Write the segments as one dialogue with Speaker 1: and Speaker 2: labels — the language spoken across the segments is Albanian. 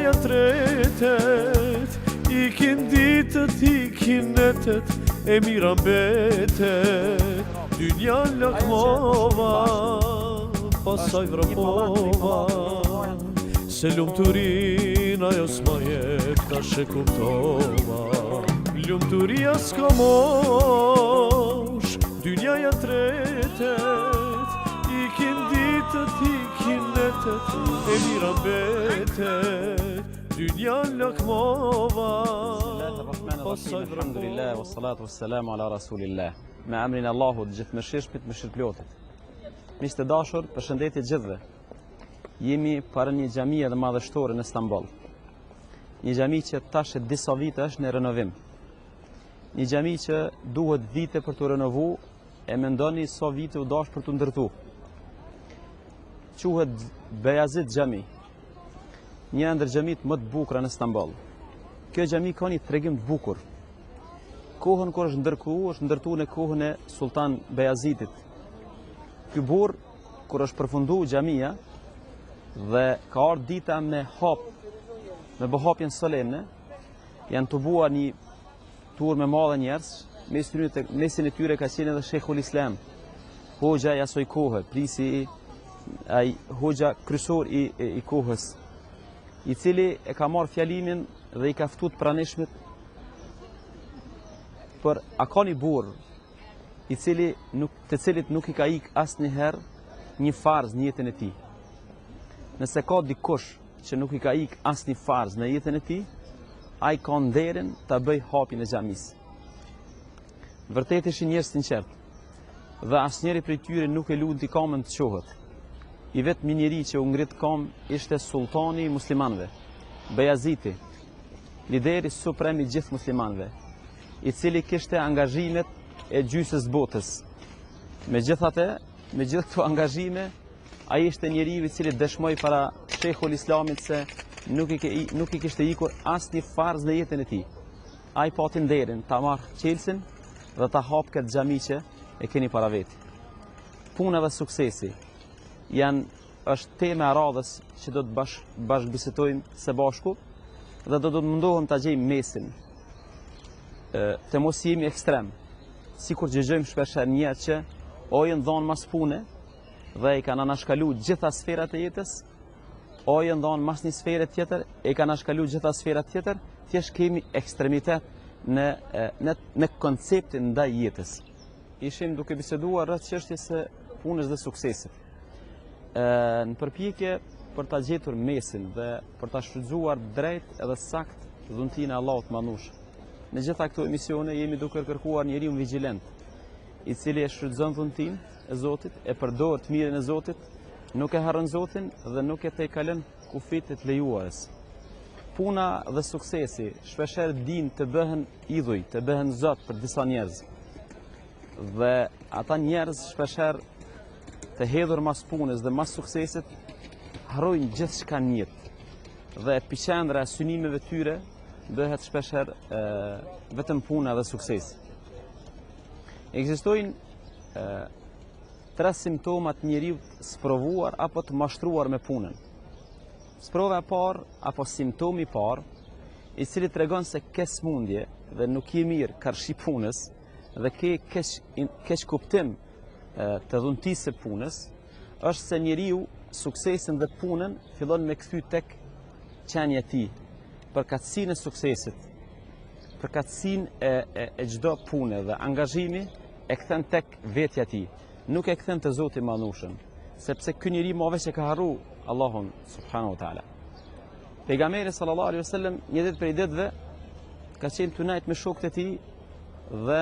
Speaker 1: janë tretet, ikin ditët, ikin netet, e mira mbetet. Dynja lakmova, pasaj vrapova, se lumëturin ajo s'ma jep, tash e kuptova. Lumëturia s'ka mosh, dynja janë tretet, ikin ditët, ikin netet, e mira mbetet. Dynja lakmova, pasaj vrapova.
Speaker 2: Alhamdulillah, wassalatu wassalamu ala rasulillah. Me emrin e Allahut, gjithëmëshirshmit, mëshirëplotit. Miq të dashur, përshëndetje gjithëve. Jemi para një xhamie të madhështore në Stamboll. Një xhami që tash e disa vite është në renovim. Një xhami që duhet vite për të renovu, e mendoni sa vite u dash për të ndërtu. Quhet Bejazit xhami. Një ndër xhamit më të bukura në Stamboll. Kjo xhami ka një tregim të bukur. Kohën kur është ndërtu në kohën e Sultan Bejazitit. Ky burr kur është përfundu xhamia dhe ka ardhur dita me bëhapjen solemne, janë të bua një tur me madhe njerëz, mesin e tyre ka qenë edhe Sheikhul Islam, hoxha i asoj kohë, prisi ai hoxha kryesor i kohës, i cili e ka marrë fjalimin dhe i ka ftuar pranishmit për a ka një burr i cili të cilit nuk i ka ik asnjëherë një farz në jetën e tij. Nëse ka dikush që nuk i ka ik asnjë farz në jetën e tij, ai ka nderin ta bëj hapjen e xhamisë. Vërtet ishin njerëz sinqert, dhe asnjëri prej tyre nuk e luti kamën të qohet. I vetmi njeri që u ngrit kam ishte sultani i muslimanëve, Bejaziti, lideri suprem i gjithë muslimanëve, i cili kishte angazhimet e gjysës botës. Me gjithë këto angazhime, ai ishte njeriu i cili dëshmoi para Sheikhul Islamit se nuk i kishte ikur asnjë farz në jetën e tij. Ai pati nderin ta marrë qelsin dhe ta hap këtë xhami që e keni para veti. Puna dhe suksesi është tema e radhës që do të bashkëbisetojmë së bashku dhe do të mundohem ta gjejmë mesin. Të mos jemi ekstrem, sikur gjëgjojmë shpeshherë njerëz që ojën dhonë mas pune dhe i kanë anashkalu gjitha sferat e jetës, ojën dhonë mas një sfere tjetër, e kanë anashkalu gjitha sferat tjetër, thjesht kemi ekstremitet në konceptin ndaj jetës. Ishim duke biseduar rreth çështjes së punës dhe suksesit. Në përpjekje për ta gjetur mesin dhe për ta shfrytzuar drejt edhe sakt dhuntinë e Allahut Madhnush. Në gjitha këto emisione jemi duke kërkuar njeriu vigjilent, i cili e shfrytëzon dhuntinë e Zotit, e përdor të mirën e Zotit, nuk e harron Zotin dhe nuk e tejkalon kufit të lejuarës. Puna dhe suksesi shpeshherë din të bëhen idhuj, të bëhen zot për disa njerëz. Dhe ata njerëz shpeshherë të hedhur mas punës dhe mas suksesit harrojnë gjithçka në jetë. Dhe epicendra e synimeve tyre bëhet shpeshherë vetëm puna dhe suksesi. Ekzistojnë 3 simptomat njeriu sprovuar apo të mashtruar me punën. Sprova e parë apo simptomi i parë, i cili tregon se ke smundje dhe nuk je mirë karshi punës dhe ke keq kuptim të dhuntisë së punës, është se njeriu suksesin dhe punën fillon me kthy tek qenia e tij, përkatësinë e suksesit, përkatësinë e çdo pune dhe angazhimi e kthen tek vetja e tij, nuk e kthen te Zoti i Madhnushëm, sepse ky njeri më veç e ka harru Allahun subhanahu wa taala. Pejgamberi sallallahu alaihi wasallam një ditë prej ditëve ka qenë të najt me shokët e tij dhe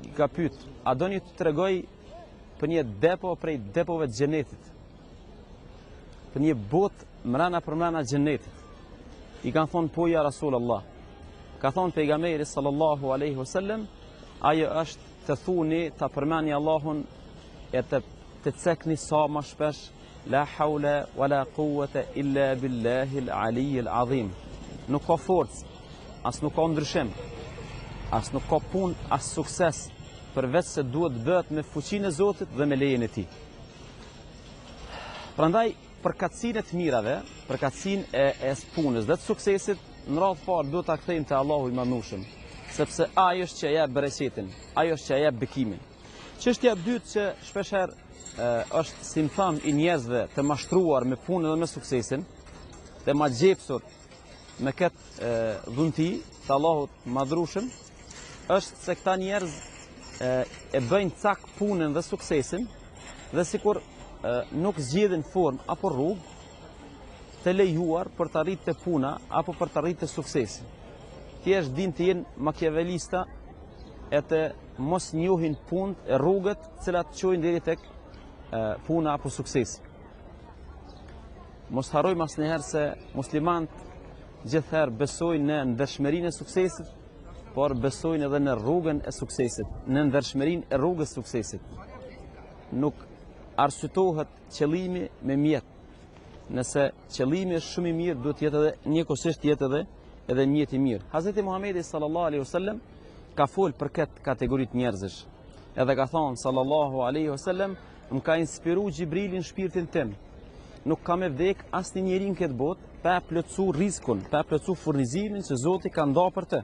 Speaker 2: i ka pyet, a doni të tregoj për një depo prej depove të xhenetit, për një botë mrena për mrena xhenetit? I kanë thonë, po ja Rasulullah. Ka thonë pejgamberi sallallahu alaihi wasallam, ajo është të thuni, të përmeni Allahun e të cekni sa më shpesh, la hawla wala quwwata illa billahi al-aliyyil azim. Nuk ka forcë, as nuk ka ndryshim, as nuk ka punë, as sukses, përveç se duhet bëhet me fuqinë e Zotit dhe me lejen e Tij. Prandaj përkatësinë e të mirave, përkatësinë e punës dhe të suksesit, në radhë parë duhet ta kthejmë te Allahu i Madhnushëm, sepse ai është që e jep bereqetin, ai është që e jep bekimin. Çështja e dytë që shpeshherë është simptom i njerëzve të mashtruar me punën dhe me suksesin, dhe ma gjepsur me këtë dhunti të Allahut Madhrushëm, është se këta njerëz e bëjnë cak punën dhe suksesin, dhe sikur nuk zgjedhin formë apo rrugë të lejuar për të arritur të puna apo për të arritur të suksesi. Thjesht din të jenë makiavelista e të mos njohin punët e rrugët cilat çojnë deri tek puna apo suksesi. Mos harrojmë asnjëherë se muslimanët gjithherë besojnë në ndershmërinë e suksesit, por besojnë edhe në rrugën e suksesit, në ndershmërinë e rrugës së suksesit. Nuk arsyetohet qëllimi me mjet. Nëse qëllimi është shumë i mirë, duhet të jetë edhe njëkohësisht jetë edhe mjet i mirë. Hazreti Muhamedi sallallahu alaihi wasallam ka folë për këtë kategoritë njerëzish. Edhe ka thonë sallallahu alaihi wasallam, më ka inspiruar Xhibrilin shpirtin tim. Nuk ka me vdek asnjë njeri në këtë botë pa plotësu rizikun, pa plotësu furnizimin që Zoti ka nda për të.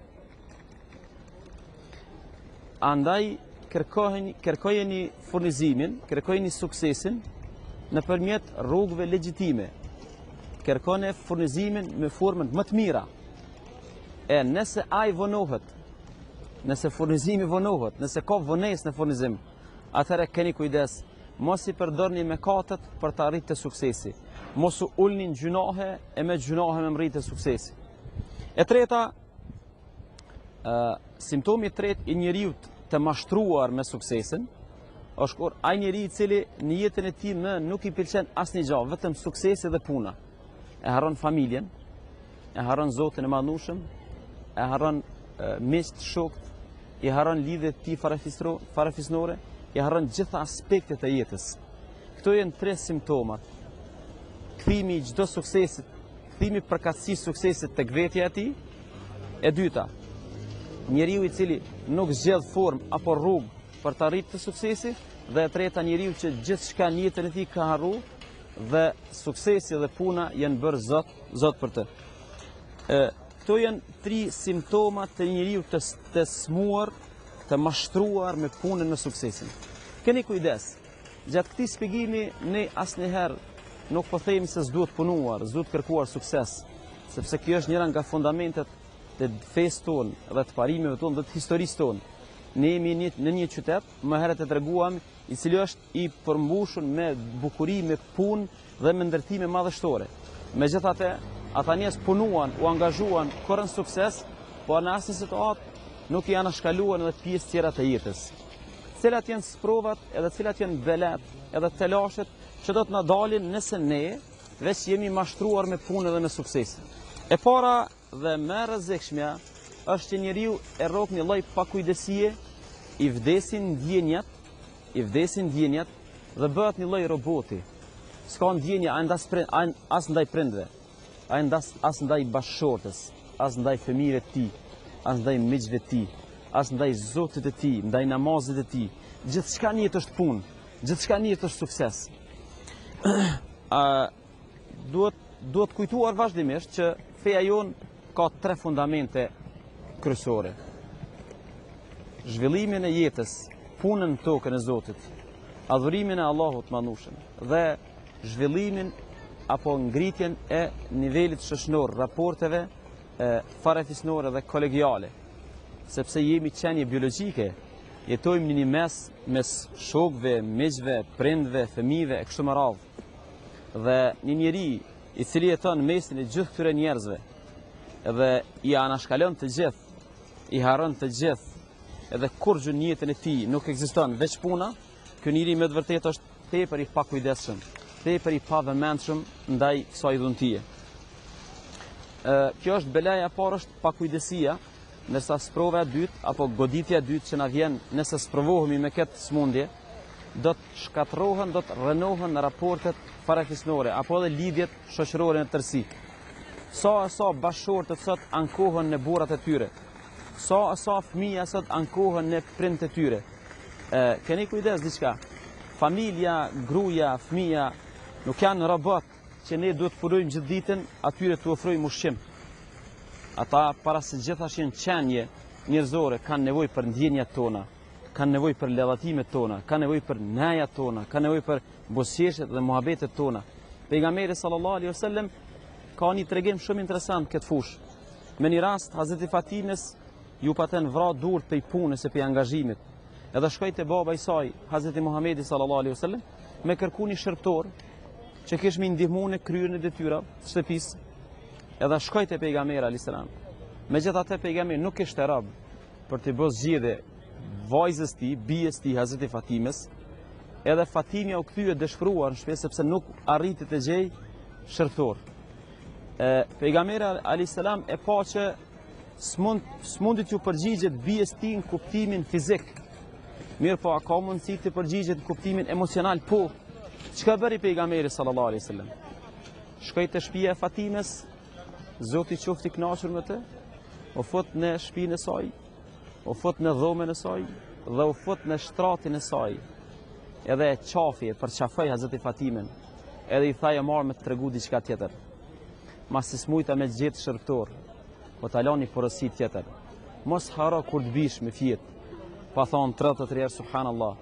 Speaker 2: Andaj kërkojeni furnizimin, kërkojeni suksesin nëpërmjet rrugëve legjitime. Kërkoni furnizimin me formën më të mira. E nëse ai vonohet, nëse furnizimi vonohet, nëse ka vonesë në furnizim, atëherë keni kujdes, mos i përdorni mëkatet për të arritur të suksesi. Mos u ulni në gjunahe e me gjunahe me mritë të suksesi. E treta, simptomi i tretë i njeriut të mashtruar me suksesin, është kur ai njeri i cili në jetën e tij nuk i pëlqen asnjë gjë, vetëm suksesi dhe puna. E harron familjen, e harron Zotin e Madhnushëm, e harron miqt, shokët, i harron lidhjet e tij farefisnore, i harron gjitha aspektet e jetës. Këto janë tre simptomat. Kthimi i çdo suksesit, kthimi i përkatësisë suksesit tek vetja e tij. E dyta, njeriu i cili nuk zgjedh formë apo rrugë për të arritur të suksesi, dhe e treta, njeriu që gjithçka në jetën e tij ka harruar dhe suksesi dhe puna janë bërë zot për të. Këto janë tri simptomat të njeriu të smuar, të mashtruar me punën në suksesin. Keni kujdes, gjatë këtij shpjegimi ne asnjëherë nuk po themi se s'duhet punuar, s'duhet kërkuar sukses, sepse kjo është njëra nga fundamentet të fesë tonë dhe të parimeve tonë dhe të historisë tonë. Ne jemi në një qytet, më herët e treguam, i cili është i përmbushur me bukuri, me punë dhe me ndërtime madhështore. Megjithatë, ata njerëz punuan, u angazhuan, korrën sukses, por në asnjë situatë nuk i anashkaluan edhe pjesë tjera të jetës. Cilat janë sprovat edhe cilat janë belat edhe telashet që do të na dalin nëse ne veç jemi mashtruar me punë dhe me sukses. E para dhe më e rrezikshmja është që njeriu e rrok një lloj pakujdesie, i vdesin ndjenjat dhe bëhet një lloj roboti. S'ka ndjenja as ndaj prindve, as ndaj bashkëshortës, as ndaj fëmijëve të tij, as ndaj miqve të tij, as ndaj Zotit të tij, ndaj namazit të tij. Gjithçka në jetë është punë, gjithçka në jetë është sukses. Duhet kujtuar vazhdimisht që feja jonë ka tre fundamente kryesore. Zhvillimin e jetës, punën në tokën e Zotit, adhurimin e Allahut Madhnushëm dhe zhvillimin apo ngritjen e nivelit shoqëror, raporteve farefisnore dhe kolegiale. Sepse jemi qenie biologjike, jetojmë në një mes shokëve, miqve, prindve, fëmijëve e kështu me radhë. Dhe një njeri i cili jeton në mesin e gjithë këtyre njerëzve dhe i anashkalon të gjithë, i harron të gjithë, edhe kur gjë në jetën e tij nuk ekziston veç puna, ky njeri me të vërtetë është tepër i pakujdesshëm, tepër i pavëmendshëm ndaj kësaj dhuntie. Kjo është belaja e parë, është pakujdesia, ndërsa sprova e dytë apo goditja e dytë që na vjen nëse sprovohemi me këtë smundje, do të shkatërrohen, do të rënohen në raportet farefisnore apo edhe lidhjet shoqërore në tërësi. Sa bashkëshortët sot ankohen në burrat e tyre, sa fëmija sot ankohen në prindët e tyre. Keni kujdes diçka. Familja, gruaja, fëmija nuk janë robot që ne duhet të punojmë gjithë ditën, atyre të ofrojmë ushqim. Ata para se gjithashtu janë qenje njerëzore, kanë nevojë për ndjenjat tona, kanë nevojë për ledhatimet tona, kanë nevojë për nejat tona, kanë nevojë për buzëqeshjet dhe muhabetet tona. Pejgamberi sallallahu alaihi wasallam ka një tregim shumë interesant këtë fushë. Me një rast, Hazreti Fatimes ju patën vra dur pej punës e pej angazhimit. Edhe shkoi te baba i saj, Hazreti Muhamedi sallallahu alaihi wasallam, me kërku një shërptor që kish me ndihmu në kryerjen e detyrave të shtëpisë. Edhe shkoi te pejgamberi alayhis salam. Megjithatë pejgamberi nuk kishte rob për të bërë zgjedhje vajzës tij, bijes tij Hazreti Fatimes. Edhe Fatimja u kthye dëshpëruar në shtëpi sepse nuk arriti të gjej shërptor. Pejgamberi alayhis salam e pa që s'mundi t'ju përgjigjet bijes tij në kuptimin fizik. Mirë po, a ka mundësi të përgjigjet në kuptimin emocional? Po. Çka bëri pejgamberi sallallahu alaihi wasallam? Shkoi te shtëpia e Fatimes, Zoti qoftë i kënaqur me të, u fut në shtëpinë e saj, u fut në dhomën e saj dhe u fut në shtratin e saj. Edhe e qafi, e përqafoi Hazreti Fatimen, edhe i tha ja marr me të tregu diçka tjetër. Mas të smujta me gjetë shërptor, po ta lani porosi tjetër. Mos haro kur të bish me fjet. Pa thonë 33 herë subhanallah,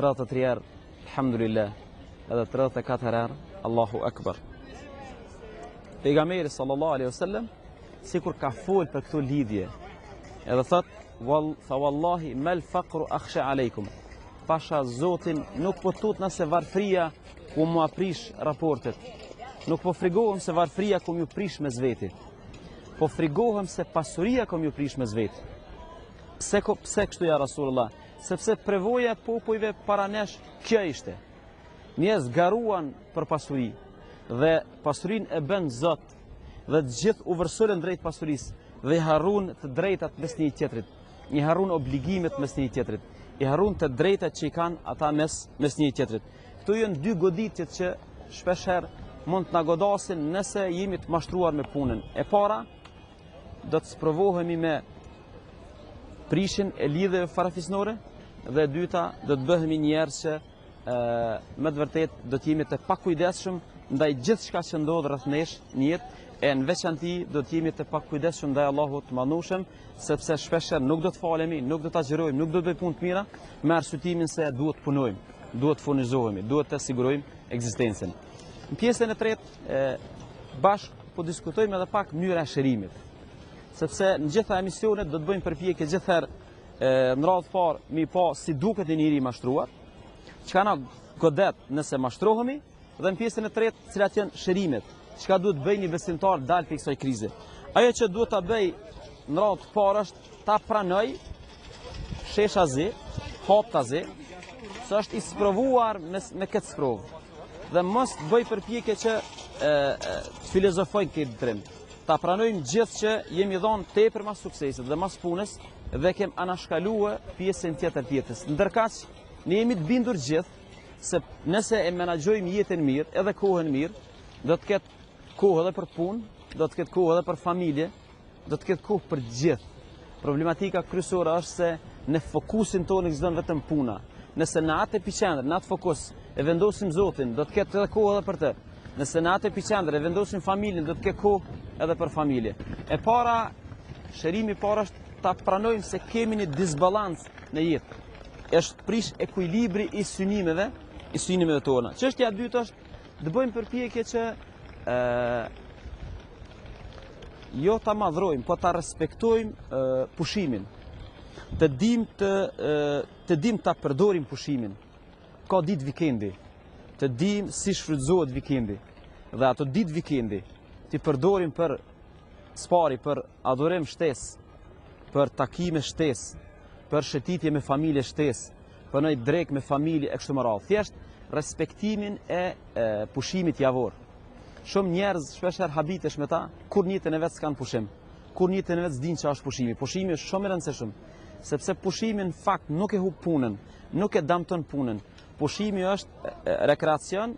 Speaker 2: 33 herë alhamdulillah, edhe 34 herë Allahu akbar. Pejgamberi sallallahu alaihi wasallam sikur ka fol për këtë lidhje. Edhe thot wallahi mal faqru akhsha aleikum. Pasha Zotin nuk po tut nëse varfria ku mu aprish raportet. Nuk po frigohem se varfria ku ju prish me zveti. Po frigohem se pasuria ku ju prish me zveti. Pse kështu ja Rasulullah? Sepse prevoja e popujve para nesh kjo ishte. Njerëz garuan për pasuri dhe pasurinë e bën Zot dhe të gjithë u vërsulën drejt pasurisë dhe i harrun të drejtat mes një tjetrit. I harrun obligimet mes një tjetrit. I harrun të drejtat që i kanë ata mes një tjetrit. Këto janë dy goditjet që shpeshherë mund të na godasin nëse jemi të mashtruar me punën. E para, do të sprovohemi me prishin e lidhjeve farafisnore dhe e dyta, do të bëhemi njerëz që me të vërtet do të jemi të pakujdesshëm ndaj gjithçka që ndodh rreth nesh në jetë, e në veçanti do të jemi të pakujdesshëm ndaj Allahut të Madhnueshëm, sepse shpeshherë nuk do të falemi, nuk do të agjërojmë, nuk do të bëjmë punë të mira, me arsyetimin se duhet të punojmë, duhet të furnizohemi, duhet të sigurojmë ekzistencën. Në pjesën e tretë bashkë po diskutojmë edhe pak mënyra e shërimit. Sepse në gjitha emisionet do të bëjmë përpjekje gjithherë në radhë parë mi pa si duket një njeri mashtruar, çka na godet nëse mashtrohemi, dhe në pjesën e tretë cilat janë shërimet, çka duhet bëj një besimtar dalë për kësaj krize. Ajo që duhet ta bëj në radhë parë është ta pranoj shesha zi, hapta zi, se është i sprovuar me këtë sprovë. Dhe mos bëj përpjekje që të filozofoj këtë drim. Ta pranojmë gjithë që jemi dhonë tepër mas suksesit dhe mas punës dhe kem anashkaluar pjesën tjetër tjetës. Ndërkaq, ne jemi të bindur gjithë se nëse e menaxhojmë jetën mirë, edhe kohën mirë, do të ketë kohë edhe për punë, do të ketë kohë edhe për familje, do të ketë kohë për gjithë. Problematika kryesore është se në fokusin tonë ekziston vetëm puna. Nëse në atë epicentër, në atë fokus e vendosim Zotin, do të ketë edhe kohë edhe për të. Nëse në atë epicentër e vendosim familjen, do të ketë kohë edhe për familje. E para, shërimi para është ta pranojmë se kemi një disbalancë në jetë. Është prish ekuilibri i synimeve tona. Çështja e dytë është të bëjmë përpjekje që jo ta madhrojmë, po ta respektojmë pushimin. Të dim ta përdorim pushimin. Ka ditë vikendi. Të dim si shfrytëzohet vikendi. Dhe ato ditë vikendi ti përdorim për spari, për adhurim shtesë, për takime shtesë, për shëtitje me familje shtesë, për një drek me familje e kështu me radhë. Thjesht respektimin e pushimit javor. Shumë njerëz shpeshherë habitesh me ta, kur në jetën e vet s'kan pushim, kur në jetën e vet s'din çfarë është pushimi. Pushimi është shumë i rëndësishëm, sepse pushimi në fakt nuk e hub punën, nuk e damton punën. Pushimi është rekreacion,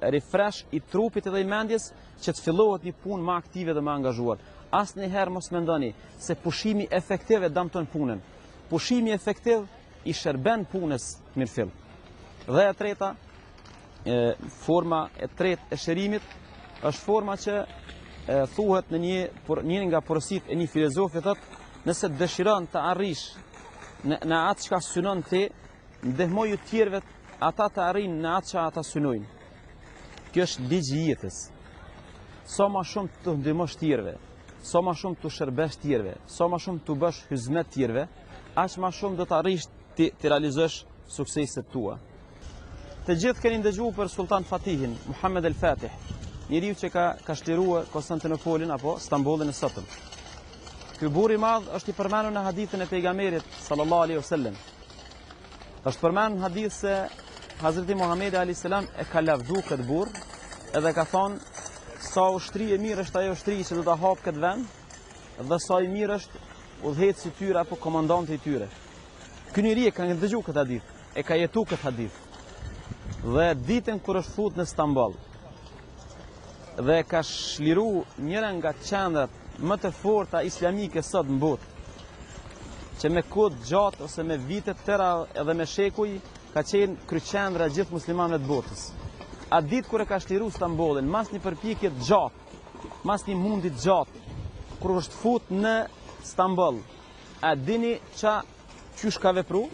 Speaker 2: refresh i trupit edhe i mendjes që të fillohet një punë më aktive dhe më angazhuar. Asnjëherë mos mendoni se pushimi efektiv e damton punën. Pushimi efektiv i shërben punës mirëfill. Dhe e treta, Forma e tretë e shërimit është forma që thuhet në një nga porosit e një filozofi, thotë, nëse dëshiron të arrish në atë çka synon ti, ndihmoju tjerëve ata të arrijnë në atë që ata synojnë. Kjo është ligji i jetës. Sa më shumë të ndihmosh tjerëve, sa më shumë të shërbesh tjerëve, sa më shumë të bësh hizmet tjerëve, aq më shumë do të arrish të realizosh sukseset tua. Të gjithë keni ndëgjuar për Sultan Fatihin, Muhammed el Fatih, njeriu që ka shtliruar Konstantinopolin apo Stambollin e sotëm. Ky burr i madh është i përmendur në hadithin e pejgamberit sallallahu alaihi wasallam. Është përmendur në hadith se Hazreti Muhamedi alayhis salam e ka lavdu këtë burr, edhe ka thonë sa ushtri e mirë është ajo ushtri që do ta hap këtë vend, dhe sa i mirë është udhëheci i tyre apo komandanti i tyre. Ky njeri e ka dëgjuar këtë hadith, e ka jetuar këtë hadith. Dhe ditën kur është fut në Stamboll dhe ka shliru njëra nga qendrat më të forta islamike sot në botë, që me kohë gjatë ose me vite të tëra edhe me shekuj ka qenë kryqendra gjithë muslimanëve të botës. A ditë kur e ka shliru Stambollin, mas një përpjekje të gjatë, mas një mundit gjatë, kur është fut në Stamboll, a dini qysh ka vepru?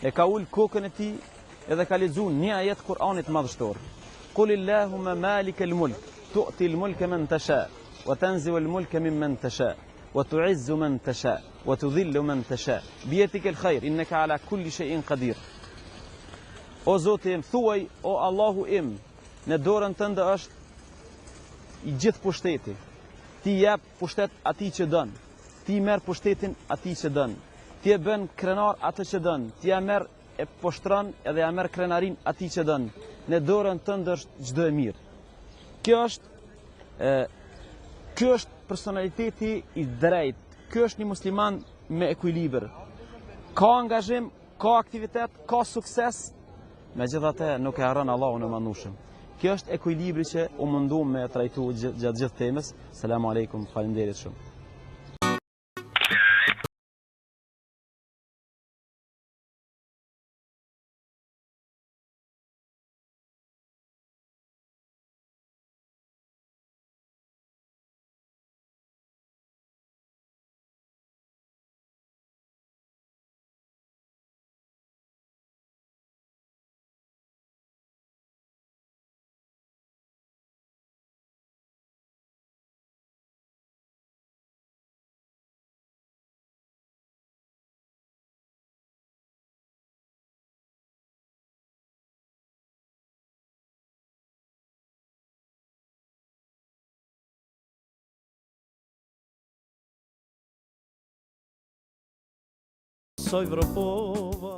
Speaker 2: E ka ul kokën e tij edhe ka lexuar një ajet Kur'anit madhështor. Qulillahumma malikal mulk, tu'ti al-mulka man tasha, wa tanzi'u al-mulka mimman tasha, wa tu'izzu man tasha, wa tudhillu man tasha, biyadika al-khair, innaka ala kulli shay'in qadir. O Zoti im, thuaj, o Allahu im, në dorën tënde është i gjithë pushteti. Ti jep pushtet atij që don. Ti merr pushtetin atij që don. Ti e bën krenar atë që don. Ti ja merr e poshtron edhe ja merr krenarin atij që don. Në dorën tënde është çdo e mirë. Kjo është personaliteti i drejtë. Ky është një musliman me ekuilibër. Ka angazhim, ka aktivitet, ka sukses, megjithatë nuk e harron Allahun e Madhnueshëm. Kjo është ekuilibri që u mundum me trajtu gjatë gjithë temës. Selamu alaikum, faleminderit shumë.
Speaker 1: Soj vropova